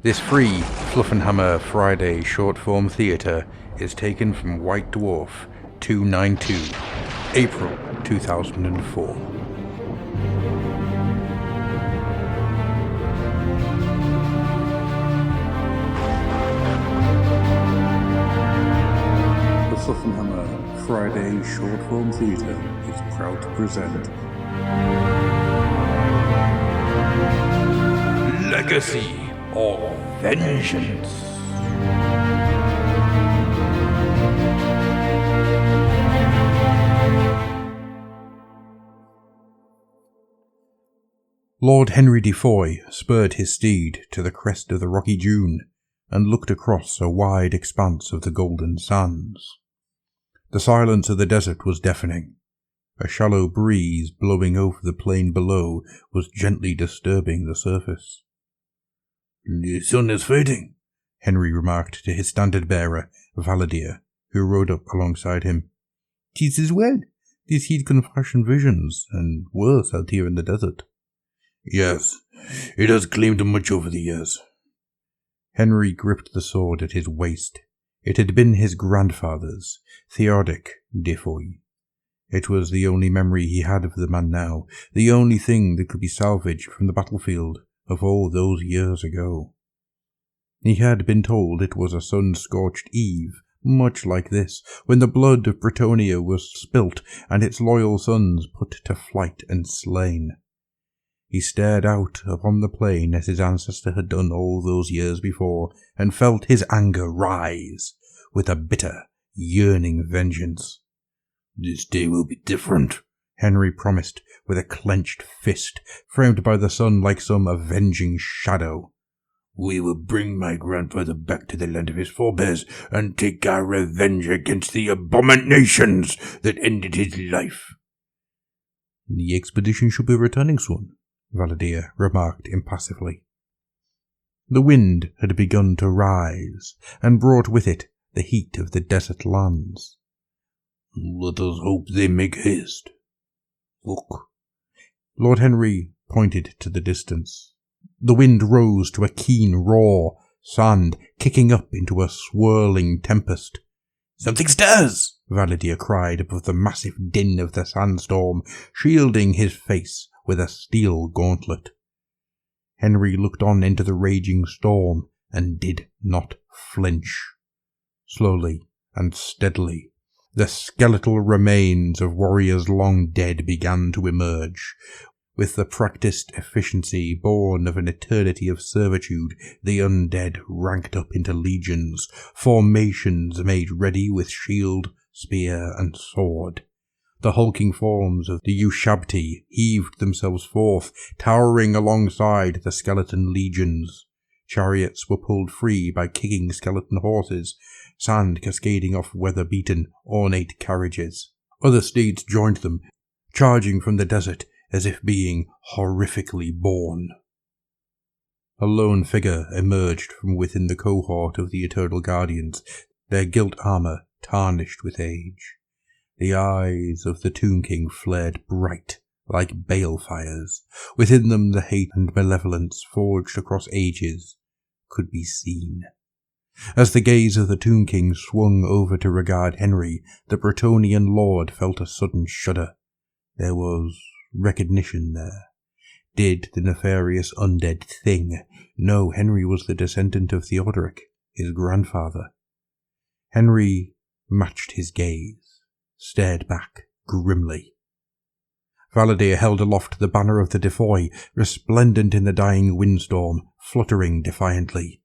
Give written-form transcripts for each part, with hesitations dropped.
This free Fluffenhammer Friday Shortform Theatre is taken from White Dwarf 292, April 2004. The Fluffenhammer Friday Shortform Theatre is proud to present Legacy of Vengeance. Lord Henry de Foy spurred his steed to the crest of the rocky dune and looked across a wide expanse of the golden sands. The silence of the desert was deafening. A shallow breeze blowing over the plain below was gently disturbing the surface. "The sun is fading," Henry remarked to his standard-bearer, Valadier, who rode up alongside him. "'Tis as well. This heat can fashion visions, and worse out here in the desert." "Yes, it has claimed much over the years." Henry gripped the sword at his waist. It had been his grandfather's, Theodoric de Foy. It was the only memory he had of the man now, the only thing that could be salvaged from the battlefield of all those years ago. He had been told it was a sun-scorched eve, much like this, when the blood of Bretonnia was spilt and its loyal sons put to flight and slain. He stared out upon the plain as his ancestor had done all those years before, and felt his anger rise with a bitter, yearning vengeance. "This day will be different," Henry promised, with a clenched fist, framed by the sun like some avenging shadow. "We will bring my grandfather back to the land of his forebears, and take our revenge against the abominations that ended his life." "The expedition should be returning soon," Valadier remarked impassively. The wind had begun to rise, and brought with it the heat of the desert lands. "Let us hope they make haste. Look." Lord Henry pointed to the distance. The wind rose to a keen roar, sand kicking up into a swirling tempest. "Something stirs!" Valadier cried above the massive din of the sandstorm, shielding his face with a steel gauntlet. Henry looked on into the raging storm and did not flinch. Slowly and steadily, the skeletal remains of warriors long dead began to emerge. With the practiced efficiency born of an eternity of servitude, the undead ranked up into legions, formations made ready with shield, spear, and sword. The hulking forms of the Ushabti heaved themselves forth, towering alongside the skeleton legions. Chariots were pulled free by kicking skeleton horses, sand cascading off weather-beaten, ornate carriages. Other steeds joined them, charging from the desert as if being horrifically born. A lone figure emerged from within the cohort of the Eternal Guardians, their gilt armour tarnished with age. The eyes of the Tomb King flared bright, like balefires. Within them the hate and malevolence forged across ages could be seen. As the gaze of the Tomb King swung over to regard Henry, the Bretonian lord felt a sudden shudder. There was recognition there. Did the nefarious undead thing know Henry was the descendant of Theodoric, his grandfather? Henry matched his gaze, stared back grimly. Valadier held aloft the banner of the de Foy, resplendent in the dying windstorm, fluttering defiantly.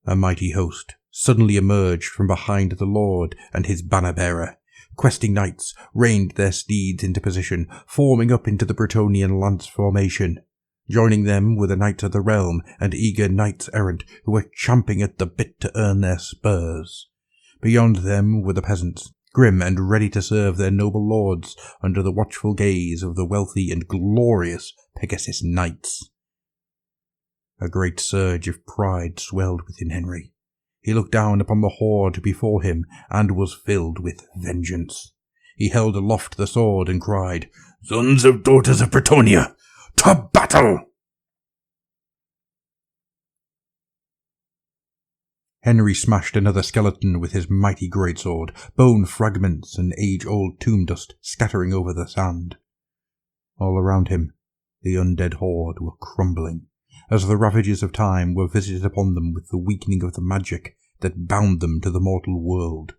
A mighty host suddenly emerged from behind the lord and his banner-bearer. Questing knights reined their steeds into position, forming up into the Bretonian lance formation. Joining them were the knights of the realm and eager knights-errant who were champing at the bit to earn their spurs. Beyond them were the peasants, grim and ready to serve their noble lords under the watchful gaze of the wealthy and glorious Pegasus knights. A great surge of pride swelled within Henry. He looked down upon the horde before him and was filled with vengeance. He held aloft the sword and cried, "Sons of daughters of Bretonnia, to battle!" Henry smashed another skeleton with his mighty greatsword, bone fragments and age-old tomb dust scattering over the sand. All around him, the undead horde were crumbling, as the ravages of time were visited upon them with the weakening of the magic that bound them to the mortal world.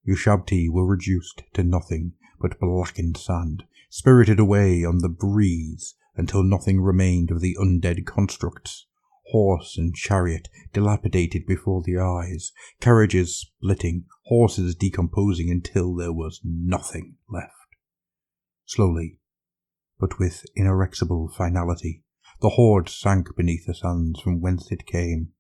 Ushabti were reduced to nothing but blackened sand, spirited away on the breeze until nothing remained of the undead constructs. Horse and chariot dilapidated before the eyes, carriages splitting, horses decomposing until there was nothing left. Slowly, but with inexorable finality, the horde sank beneath the sands from whence it came.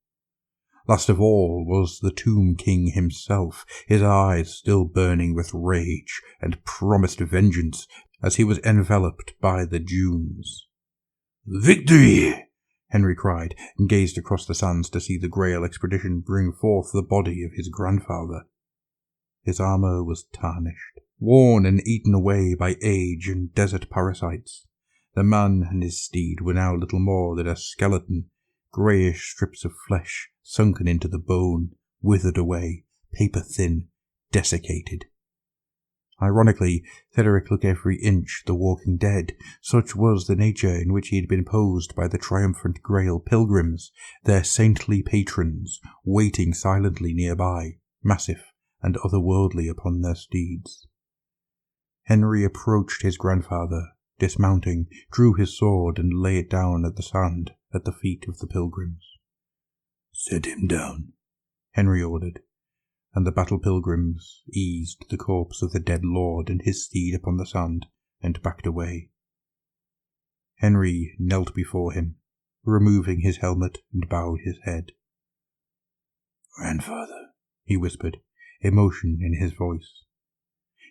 Last of all was the Tomb King himself, his eyes still burning with rage and promised vengeance as he was enveloped by the dunes. "Victory!" Henry cried, and gazed across the sands to see the Grail expedition bring forth the body of his grandfather. His armour was tarnished, worn and eaten away by age and desert parasites. The man and his steed were now little more than a skeleton, greyish strips of flesh sunken into the bone, withered away, paper-thin, desiccated. Ironically, Theodoric looked every inch the walking dead. Such was the nature in which he had been posed by the triumphant Grail pilgrims, their saintly patrons, waiting silently nearby, massive and otherworldly upon their steeds. Henry approached his grandfather, dismounting, drew his sword and lay it down at the sand at the feet of the pilgrims. "Set him down," Henry ordered, and the battle pilgrims eased the corpse of the dead lord and his steed upon the sand and backed away. Henry knelt before him, removing his helmet, and bowed his head. "Grandfather," he whispered, emotion in his voice.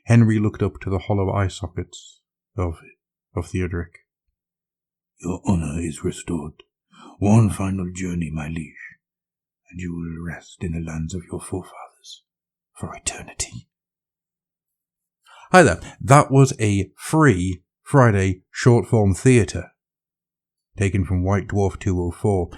Henry looked up to the hollow eye sockets of Theodoric. "Your honour is restored. One final journey, my liege, and you will rest in the lands of your forefathers for eternity." Hi there, that was a free Friday Shortform Theatre, taken from White Dwarf 204.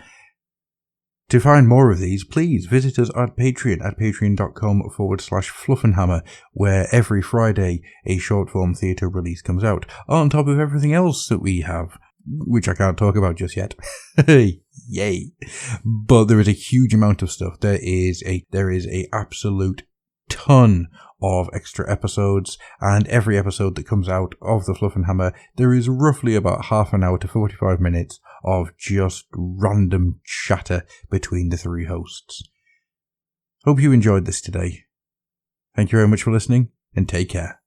To find more of these, please visit us at Patreon at patreon.com/Fluffenhammer, where every Friday a Shortform Theatre release comes out, on top of everything else that we have, which I can't talk about just yet. Yay. But there is a huge amount of stuff. There is a absolute ton of extra episodes, and every episode that comes out of the Fluff and Hammer, there is roughly about half an hour to 45 minutes of just random chatter between the three hosts. Hope you enjoyed this today. Thank you very much for listening, and take care.